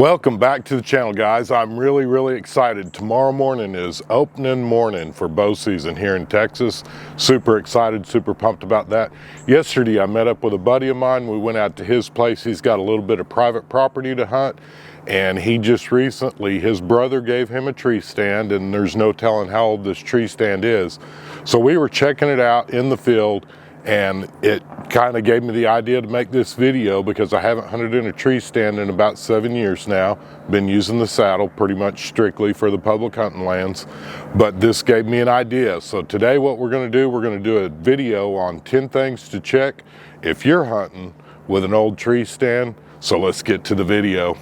Welcome back to the channel, guys. I'm really excited. Tomorrow morning is opening morning for bow season here in Texas. Super excited, super pumped about that. Yesterday I met up with a buddy of mine. We went out to his place. He's got a little bit of private property to hunt, and he just recently, his brother gave him a tree stand, and there's no telling how old this tree stand is. So we were checking it out in the field, and it kind of gave me the idea to make this video because I haven't hunted in a tree stand in about 7 years now. Been using the saddle pretty much strictly for the public hunting lands, but this gave me an idea. So today what we're going to do a video on 10 things to check if you're hunting with an old tree stand. So let's get to the video.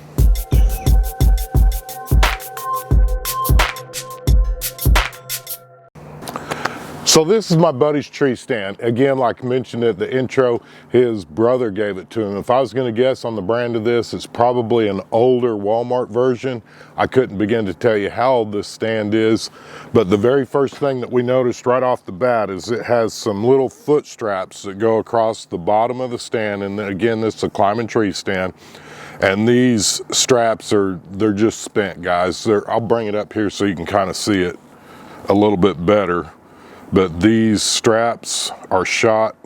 So this is my buddy's tree stand. Again, like I mentioned at the intro, his brother gave it to him. If I was going to guess on the brand of this, it's probably an older Walmart version. I couldn't begin to tell you how old this stand is, but the very first thing that we noticed right off the bat is it has some little foot straps that go across the bottom of the stand. And again, this is a climbing tree stand. And these straps they're just spent, guys. I'll bring it up here so you can kind of see it a little bit better. But these straps are shot.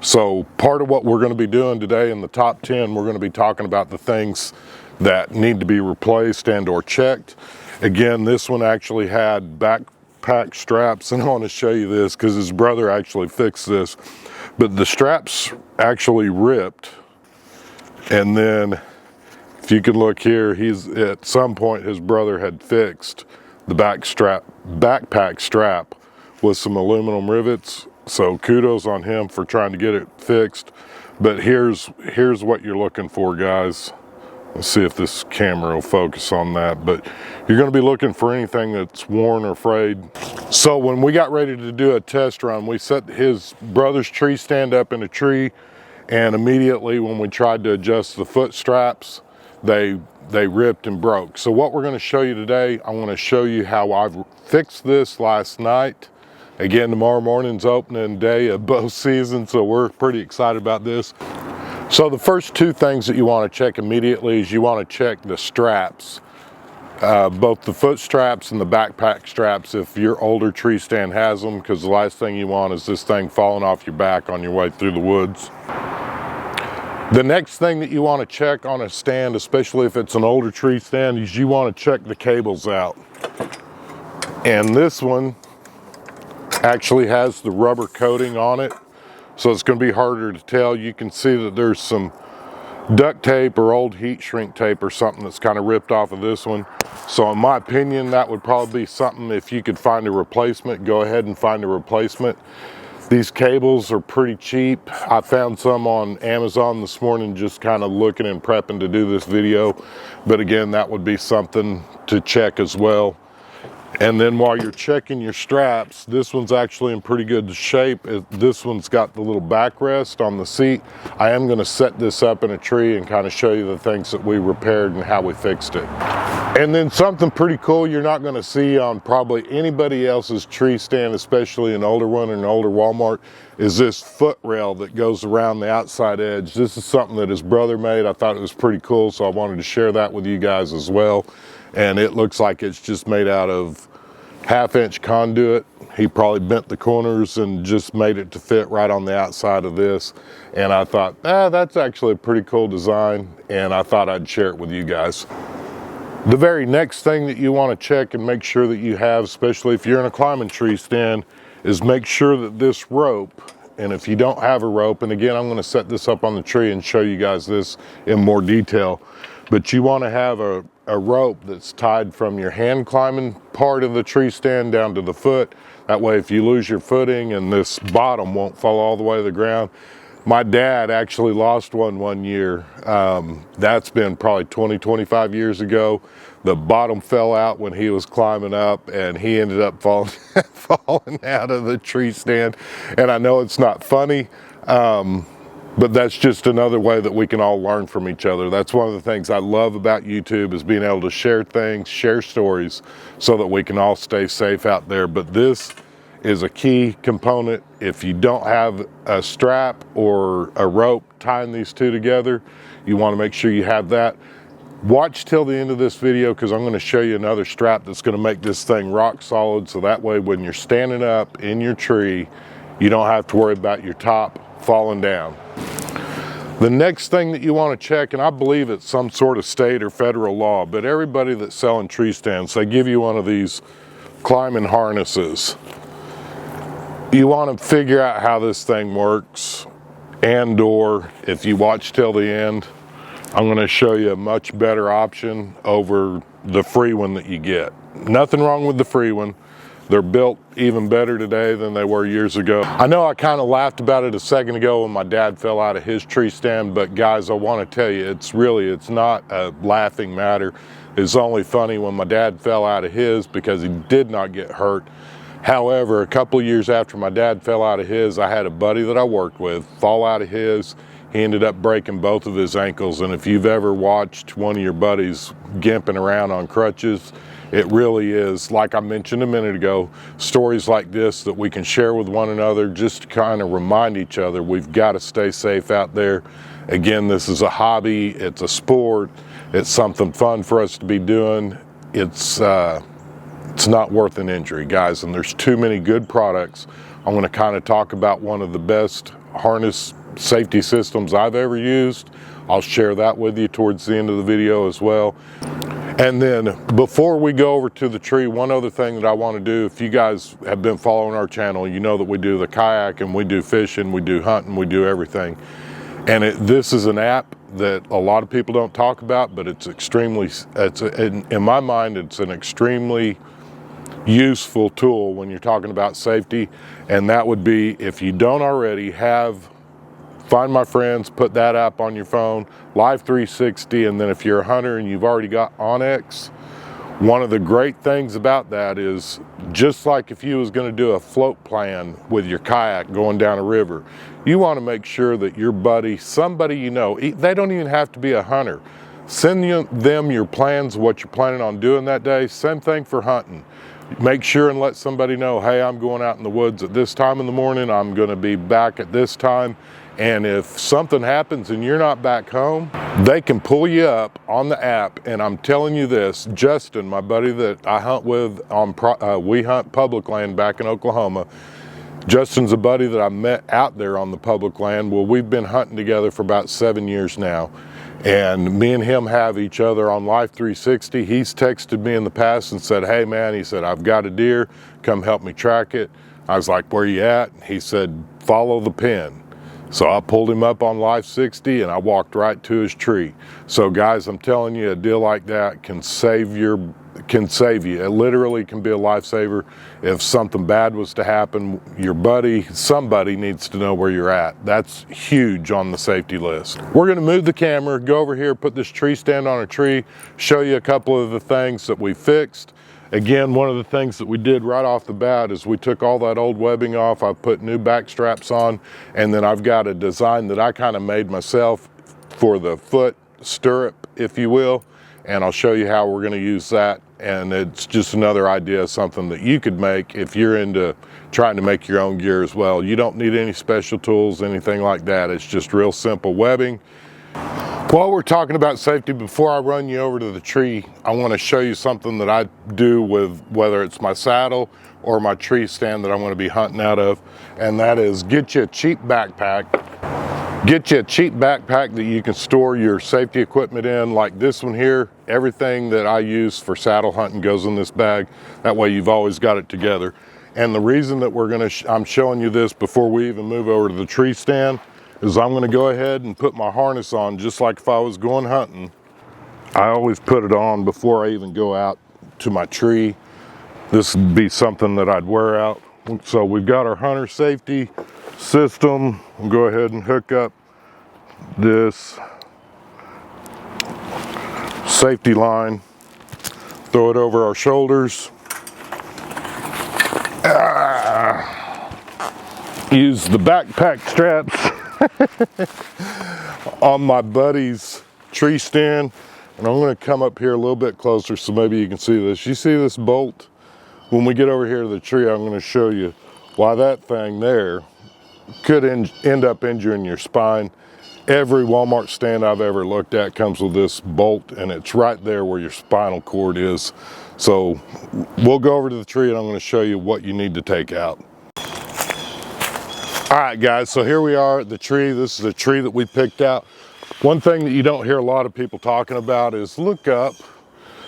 So part of what we're going to be doing today in the top 10, we're going to be talking about the things that need to be replaced and or checked. Again, this one actually had backpack straps, and I want to show you this because his brother actually fixed this. But the straps actually ripped, and then if you can look here, at some point his brother had fixed the backpack strap with some aluminum rivets. So kudos on him for trying to get it fixed. But here's what you're looking for, guys. Let's see if this camera will focus on that. But you're going to be looking for anything that's worn or frayed. So when we got ready to do a test run, we set his brother's tree stand up in a tree, and immediately when we tried to adjust the foot straps, they ripped and broke. So what we're going to show you today, I want to show you how I've fixed this last night. Again, tomorrow morning's opening day of bow season, so we're pretty excited about this. So the first two things that you want to check immediately is you want to check the straps, both the foot straps and the backpack straps if your older tree stand has them, because the last thing you want is this thing falling off your back on your way through the woods. The next thing that you want to check on a stand, especially if it's an older tree stand, is you want to check the cables out. And this one actually has the rubber coating on it, so it's going to be harder to tell. You can see that there's some duct tape or old heat shrink tape or something that's kind of ripped off of this one. So in my opinion, that would probably be something, if you could find a replacement, go ahead and find a replacement. These cables are pretty cheap. I found some on Amazon this morning, just kind of looking and prepping to do this video. But again, that would be something to check as well. And then while you're checking your straps, this one's actually in pretty good shape. This one's got the little backrest on the seat. I am going to set this up in a tree and kind of show you the things that we repaired and how we fixed it. And then something pretty cool you're not going to see on probably anybody else's tree stand, especially an older one or an older Walmart, is this foot rail that goes around the outside edge. This is something that his brother made. I thought it was pretty cool, so I wanted to share that with you guys as well. And it looks like it's just made out of 1/2-inch conduit. He probably bent the corners and just made it to fit right on the outside of this. And I thought, that's actually a pretty cool design, and I thought I'd share it with you guys. The very next thing that you want to check and make sure that you have, especially if you're in a climbing tree stand, is make sure that this rope, and if you don't have a rope, and again, I'm going to set this up on the tree and show you guys this in more detail, but you want to have a rope that's tied from your hand climbing part of the tree stand down to the foot. That way, if you lose your footing, and this bottom won't fall all the way to the ground. My dad actually lost one year. That's been probably 20-25 years ago. The bottom fell out when he was climbing up, and he ended up falling out of the tree stand. And I know it's not funny, but that's just another way that we can all learn from each other. That's one of the things I love about YouTube, is being able to share things, share stories, so that we can all stay safe out there. But this is a key component. If you don't have a strap or a rope tying these two together, you want to make sure you have that. Watch till the end of this video because I'm going to show you another strap that's going to make this thing rock solid, so that way when you're standing up in your tree, you don't have to worry about your top falling down. The next thing that you want to check, and I believe it's some sort of state or federal law, but everybody that's selling tree stands, they give you one of these climbing harnesses. You want to figure out how this thing works, and or if you watch till the end, I'm going to show you a much better option over the free one that you get. Nothing wrong with the free one. They're built even better today than they were years ago. I know I kind of laughed about it a second ago when my dad fell out of his tree stand, but guys, I want to tell you, it's not a laughing matter. It's only funny when my dad fell out of his because he did not get hurt. However, a couple of years after my dad fell out of his, I had a buddy that I worked with fall out of his. He ended up breaking both of his ankles, and if you've ever watched one of your buddies gimping around on crutches, it really is, like I mentioned a minute ago, stories like this that we can share with one another just to kind of remind each other we've got to stay safe out there. Again, this is a hobby, it's a sport, it's something fun for us to be doing. It's not worth an injury, guys, and there's too many good products. I'm going to kind of talk about one of the best harness safety systems I've ever used. I'll share that with you towards the end of the video as well. And then before we go over to the tree, one other thing that I want to do, if you guys have been following our channel, you know that we do the kayak and we do fishing, we do hunting, we do everything. And this is an app that a lot of people don't talk about, but it's extremely, in my mind, it's an extremely useful tool when you're talking about safety. And that would be, if you don't already have Find My Friends, put that app on your phone, Live 360, and then if you're a hunter and you've already got Onyx, one of the great things about that is, just like if you was going to do a float plan with your kayak going down a river, you want to make sure that your buddy, somebody you know, they don't even have to be a hunter, send them your plans, what you're planning on doing that day. Same thing for hunting. Make sure and let somebody know, hey, I'm going out in the woods at this time in the morning, I'm going to be back at this time. And if something happens and you're not back home, they can pull you up on the app. And I'm telling you this, Justin, my buddy that I hunt with, we hunt public land back in Oklahoma. Justin's a buddy that I met out there on the public land. Well, we've been hunting together for about 7 years now. And me and him have each other on Live 360. He's texted me in the past and said, hey man, he said, I've got a deer, come help me track it. I was like, where you at? He said, follow the pin. So I pulled him up on Live 60 and I walked right to his tree. So guys, I'm telling you, a deal like that can save you. It literally can be a lifesaver. If something bad was to happen, your buddy, somebody needs to know where you're at. That's huge on the safety list. We're gonna move the camera, go over here, put this tree stand on a tree, show you a couple of the things that we fixed. Again, one of the things that we did right off the bat is we took all that old webbing off. I put new back straps on, and then I've got a design that I kind of made myself for the foot stirrup, if you will, and I'll show you how we're going to use that. And it's just another idea of something that you could make if you're into trying to make your own gear as well. You don't need any special tools, anything like that. It's just real simple webbing. While we're talking about safety, before I run you over to the tree, I want to show you something that I do with whether it's my saddle or my tree stand that I'm going to be hunting out of, and that is get you a cheap backpack. Get you a cheap backpack that you can store your safety equipment in, like this one here. Everything that I use for saddle hunting goes in this bag. That way you've always got it together. And the reason that I'm showing you this before we even move over to the tree stand is I'm going to go ahead and put my harness on just like if I was going hunting. I always put it on before I even go out to my tree. This would be something that I'd wear out. So we've got our hunter safety system. We'll go ahead and hook up this safety line, throw it over our shoulders. Use the backpack straps on my buddy's tree stand, and I'm going to come up here a little bit closer so maybe you can see this. You see this bolt? When we get over here to the tree, I'm going to show you why that thing there could end up injuring your spine. Every Walmart stand I've ever looked at comes with this bolt, and it's right there where your spinal cord is. So we'll go over to the tree and I'm going to show you what you need to take out. All right guys, so here we are at the tree. This is a tree that we picked out. One thing that you don't hear a lot of people talking about is look up,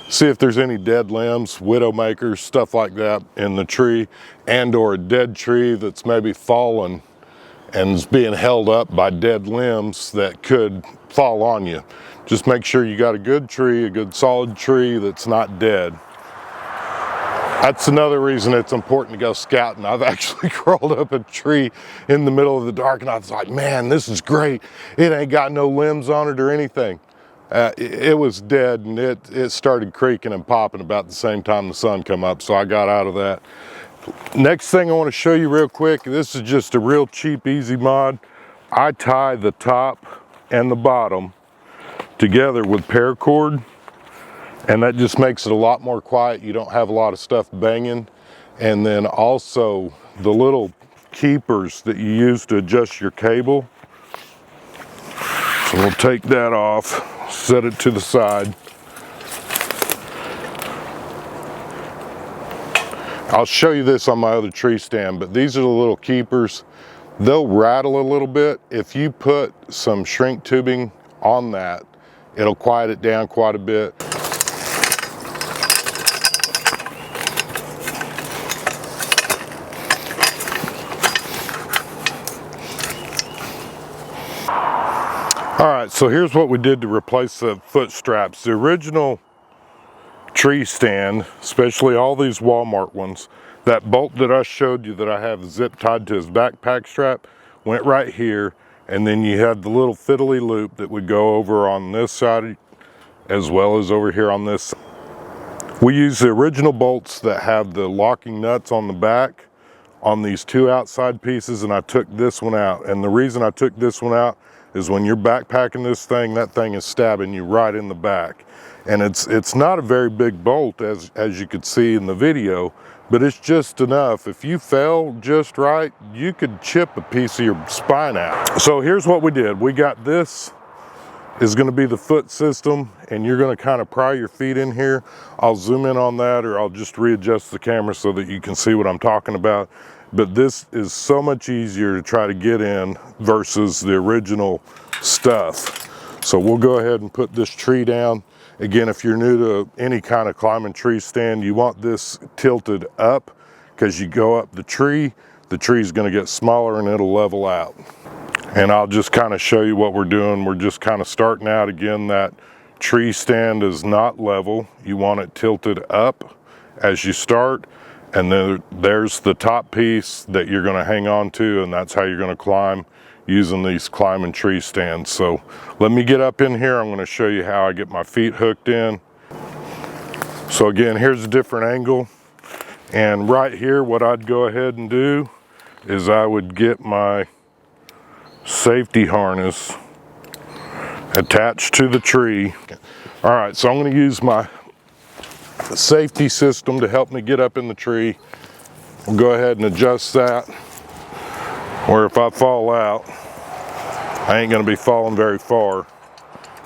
see if there's any dead limbs, widowmakers, stuff like that in the tree, and or a dead tree that's maybe fallen and is being held up by dead limbs that could fall on you. Just make sure you got a good tree, a good solid tree that's not dead. That's another reason it's important to go scouting. I've actually crawled up a tree in the middle of the dark and I was like, man, this is great. It ain't got no limbs on it or anything. It was dead, and it started creaking and popping about the same time the sun come up, so I got out of that. Next thing I want to show you real quick, this is just a real cheap, easy mod. I tie the top and the bottom together with paracord, and that just makes it a lot more quiet. You don't have a lot of stuff banging. And then also the little keepers that you use to adjust your cable. So we'll take that off, set it to the side. I'll show you this on my other tree stand, but these are the little keepers. They'll rattle a little bit. If you put some shrink tubing on that, it'll quiet it down quite a bit. All right, so here's what we did to replace the foot straps. The original tree stand, especially all these Walmart ones, that bolt that I showed you that I have zip tied to his backpack strap went right here, and then you had the little fiddly loop that would go over on this side as well as over here on this side. We use the original bolts that have the locking nuts on the back on these two outside pieces, and I took this one out. And the reason I took this one out is when you're backpacking this thing, that thing is stabbing you right in the back. And it's not a very big bolt as you could see in the video, but it's just enough. If you fell just right, you could chip a piece of your spine out. So here's what we did. We got this is going to be the foot system, and you're going to kind of pry your feet in here. I'll zoom in on that, or I'll just readjust the camera so that you can see what I'm talking about. But this is so much easier to try to get in versus the original stuff. So we'll go ahead and put this tree down. Again, if you're new to any kind of climbing tree stand, you want this tilted up, because you go up the tree is going to get smaller and it'll level out. And I'll just kind of show you what we're doing. We're just kind of starting out. Again, that tree stand is not level. You want it tilted up as you start. And then there's the top piece that you're going to hang on to, and that's how you're going to climb using these climbing tree stands. So let me get up in here. I'm going to show you how I get my feet hooked in. So again, here's a different angle. And right here, what I'd go ahead and do is I would get my safety harness attached to the tree. All right, so I'm going to use my safety system to help me get up in the tree. We'll go ahead and adjust that, where if I fall out, I ain't going to be falling very far.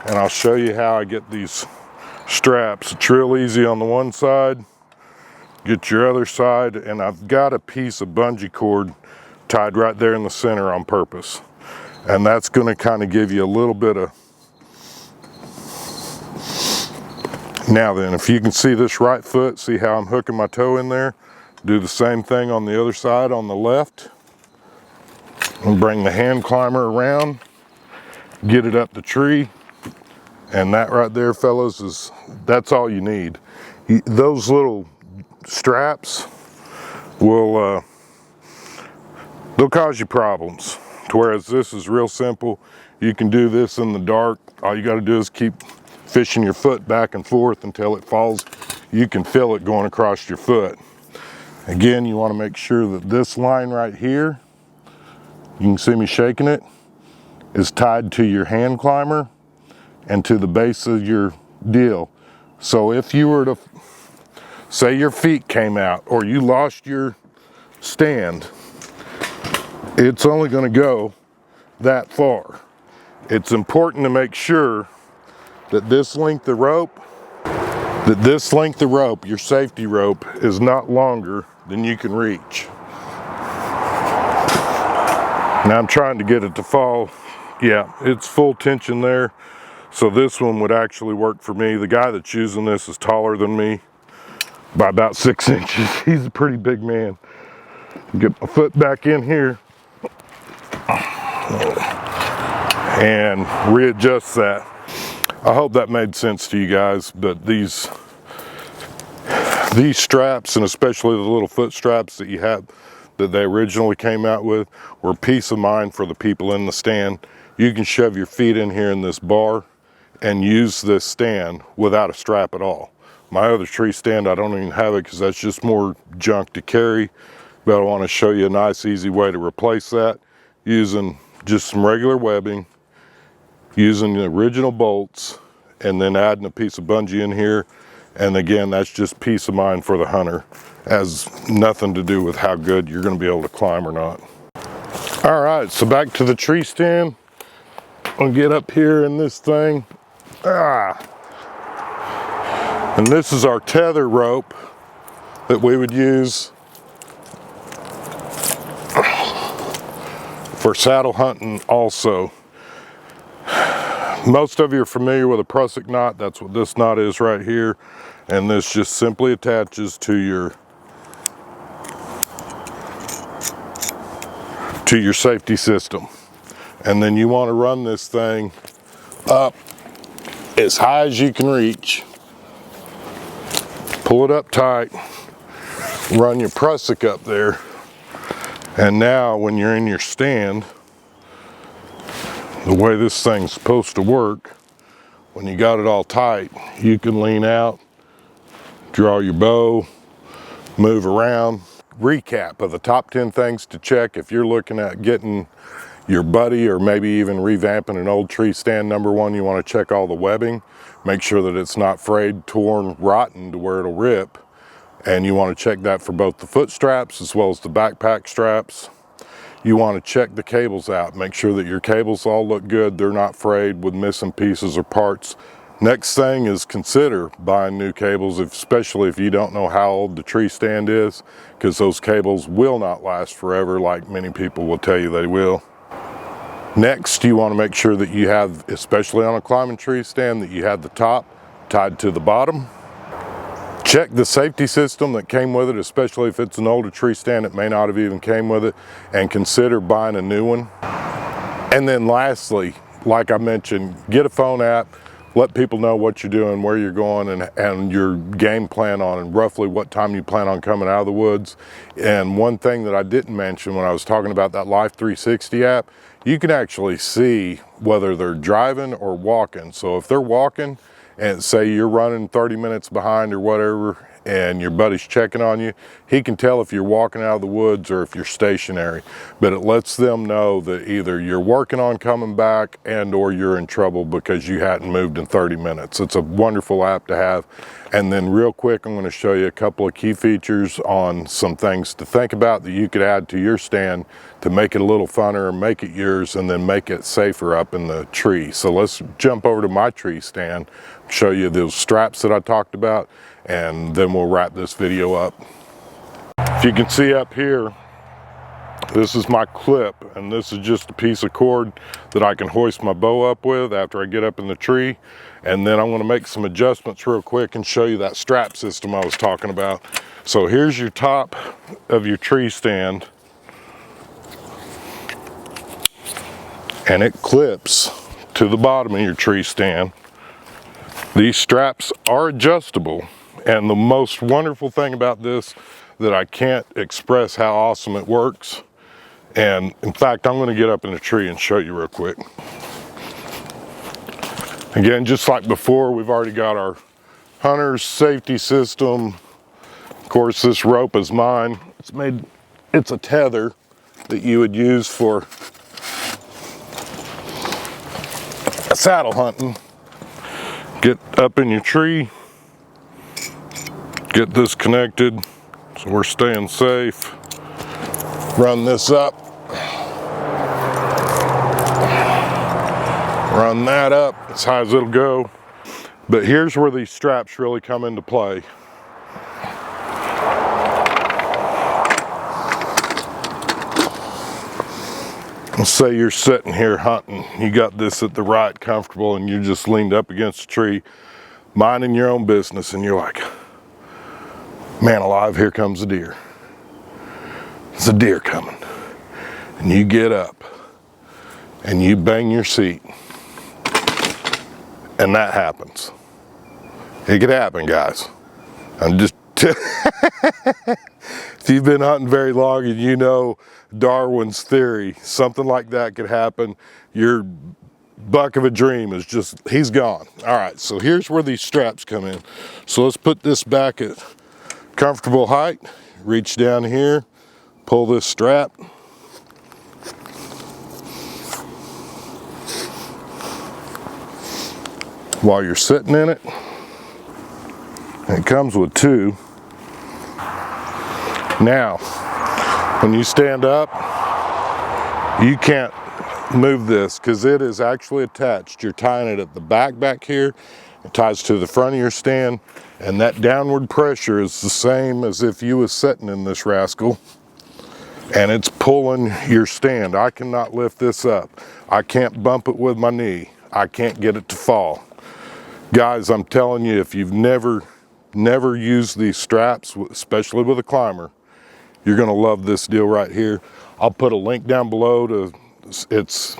And I'll show you how I get these straps. It's real easy on the one side. Get your other side, and I've got a piece of bungee cord tied right there in the center on purpose. And that's going to kind of give you a little bit of... Now then, if you can see this right foot, see how I'm hooking my toe in there? Do the same thing on the other side on the left. And bring the hand climber around, get it up the tree. And that right there, fellas, that's all you need. Those little straps will they'll cause you problems. Whereas this is real simple. You can do this in the dark. All you got to do is keep fishing your foot back and forth until it falls. You can feel it going across your foot. Again, you want to make sure that this line right here, you can see me shaking it, is tied to your hand climber and to the base of your deal. So if you were to, say your feet came out or you lost your stand, it's only going to go that far. it's important to make sure that this length of rope, your safety rope, is not longer than you can reach. Now I'm trying to get it to fall. Yeah, it's full tension there. So this one would actually work for me. The guy that's using this is taller than me by about 6 inches. He's a pretty big man. Get my foot back in here and readjust that. I hope that made sense to you guys, but these straps, and especially the little foot straps that you have that they originally came out with, were peace of mind for the people in the stand. You can shove your feet in here in this bar and use this stand without a strap at all. My other tree stand, I don't even have it because that's just more junk to carry, but I want to show you a nice easy way to replace that using just some regular webbing, using the original bolts, and then adding a piece of bungee in here. And again, that's just peace of mind for the hunter. Has nothing to do with how good you're going to be able to climb or not. All right, so back to the tree stand. I'll get up here in this thing. And this is our tether rope that we would use for saddle hunting also. Most of you are familiar with a prusik knot. That's what this knot is right here. And this just simply attaches to your safety system. And then you want to run this thing up as high as you can reach. Pull it up tight, run your prusik up there. And now when you're in your stand, the way this thing's supposed to work, when you got it all tight, you can lean out, draw your bow, move around. Recap of the top 10 things to check if you're looking at getting your buddy or maybe even revamping an old tree stand. Number one, you want to check all the webbing. Make sure that it's not frayed, torn, rotten to where it'll rip. And you want to check that for both the foot straps as well as the backpack straps. You want to check the cables out. Make sure that your cables all look good. They're not frayed with missing pieces or parts. Next thing is consider buying new cables, especially if you don't know how old the tree stand is, because those cables will not last forever like many people will tell you they will. Next, you want to make sure that you have, especially on a climbing tree stand, that you have the top tied to the bottom. Check the safety system that came with it, especially if it's an older tree stand, it may not have even came with it, and consider buying a new one. And then lastly, like I mentioned, get a phone app, let people know what you're doing, where you're going, and your game plan on, and roughly what time you plan on coming out of the woods. And one thing that I didn't mention when I was talking about that Life 360 app, you can actually see whether they're driving or walking. So if they're walking, and say you're running 30 minutes behind or whatever, and your buddy's checking on you, he can tell if you're walking out of the woods or if you're stationary. But it lets them know that either you're working on coming back and or you're in trouble because you hadn't moved in 30 minutes. It's a wonderful app to have. And then real quick, I'm going to show you a couple of key features on some things to think about that you could add to your stand to make it a little funner, make it yours, and then make it safer up in the tree. So let's jump over to my tree stand, show you those straps that I talked about, and then we'll wrap this video up. If you can see up here, this is my clip, and this is just a piece of cord that I can hoist my bow up with after I get up in the tree. And then I'm going to make some adjustments real quick and show you that strap system I was talking about. So here's your top of your tree stand, and it clips to the bottom of your tree stand. These straps are adjustable, and the most wonderful thing about this that I can't express how awesome it works. And in fact, I'm going to get up in the tree and show you real quick. Again, just like before, we've already got our hunter's safety system. Of course, this rope is mine. It's a tether that you would use for saddle hunting. Get up in your tree, get this connected so we're staying safe. Run this up. Run that up as high as it'll go. But here's where these straps really come into play. Let's say you're sitting here hunting, you got this at the right, comfortable, and you're just leaned up against a tree, minding your own business, and you're like, man alive, here comes a deer. There's a deer coming. And you get up, and you bang your seat, and that happens. It could happen, guys. I'm just if you've been hunting very long and you know Darwin's theory, something like that could happen. Your buck of a dream is just, he's gone. All right, so here's where these straps come in. So let's put this back at comfortable height. Reach down here, pull this strap. While you're sitting in it, it comes with two. Now, when you stand up, you can't move this because it is actually attached. You're tying it at the back here. It ties to the front of your stand, and that downward pressure is the same as if you was sitting in this rascal, and it's pulling your stand. I cannot lift this up. I can't bump it with my knee. I can't get it to fall. Guys, I'm telling you, if you've never used these straps, especially with a climber, you're gonna love this deal right here. I'll put a link down below to, it's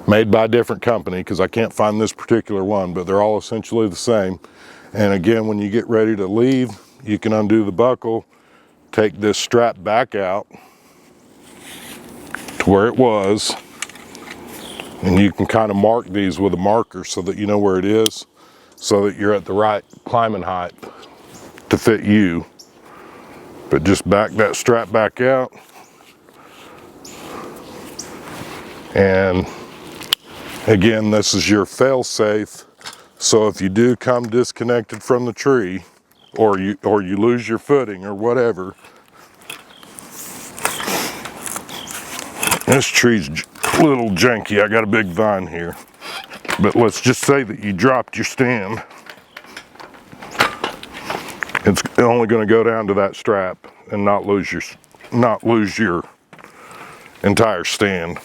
made by a different company because I can't find this particular one, but they're all essentially the same. And again, when you get ready to leave, you can undo the buckle, take this strap back out to where it was, and you can kind of mark these with a marker so that you know where it is, so that you're at the right climbing height to fit you. But just back that strap back out, and again, this is your fail safe. So if you do come disconnected from the tree, or you lose your footing or whatever, this tree's a little janky. I got a big vine here, but let's just say that you dropped your stand. It's only going to go down to that strap and not lose your entire stand.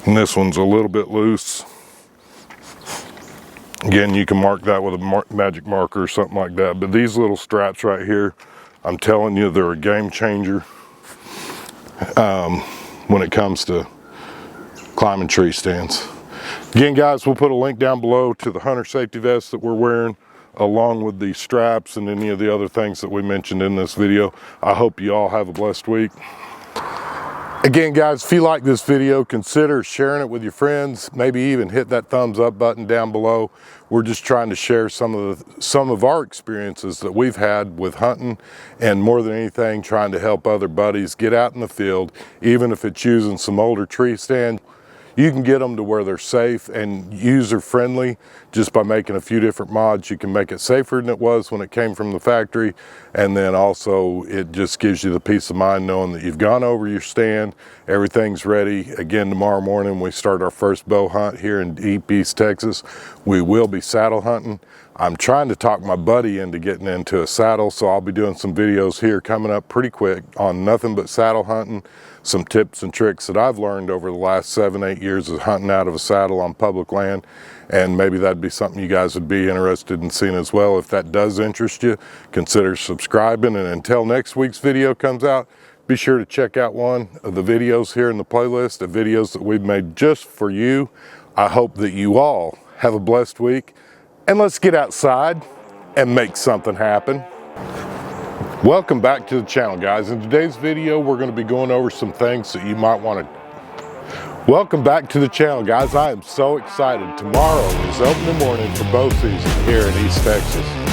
And this one's a little bit loose. Again, you can mark that with a magic marker or something like that. But these little straps right here, I'm telling you, they're a game changer when it comes to climbing tree stands. Again, guys, we'll put a link down below to the hunter safety vest that we're wearing, along with the straps and any of the other things that we mentioned in this video. I hope you all have a blessed week. Again, guys, if you like this video, consider sharing it with your friends. Maybe even hit that thumbs up button down below. We're just trying to share some of our experiences that we've had with hunting, and more than anything, trying to help other buddies get out in the field. Even if it's using some older tree stand, you can get them to where they're safe and user-friendly just by making a few different mods. You can make it safer than it was when it came from the factory, and then also it just gives you the peace of mind knowing that you've gone over your stand, everything's ready. Again, tomorrow morning we start our first bow hunt here in deep East Texas. We will be saddle hunting. I'm trying to talk my buddy into getting into a saddle, so I'll be doing some videos here coming up pretty quick on nothing but saddle hunting, some tips and tricks that I've learned over the last 7-8 years of hunting out of a saddle on public land, and maybe that'd be something you guys would be interested in seeing as well. If that does interest you, consider subscribing, and until next week's video comes out, be sure to check out one of the videos here in the playlist of videos that we've made just for you. I hope that you all have a blessed week, and let's get outside and make something happen. Welcome back to the channel, guys. In today's video, we're going to be going over some things that you might want to... Welcome back to the channel, guys. I am so excited. Tomorrow is opening morning for bow season here in East Texas.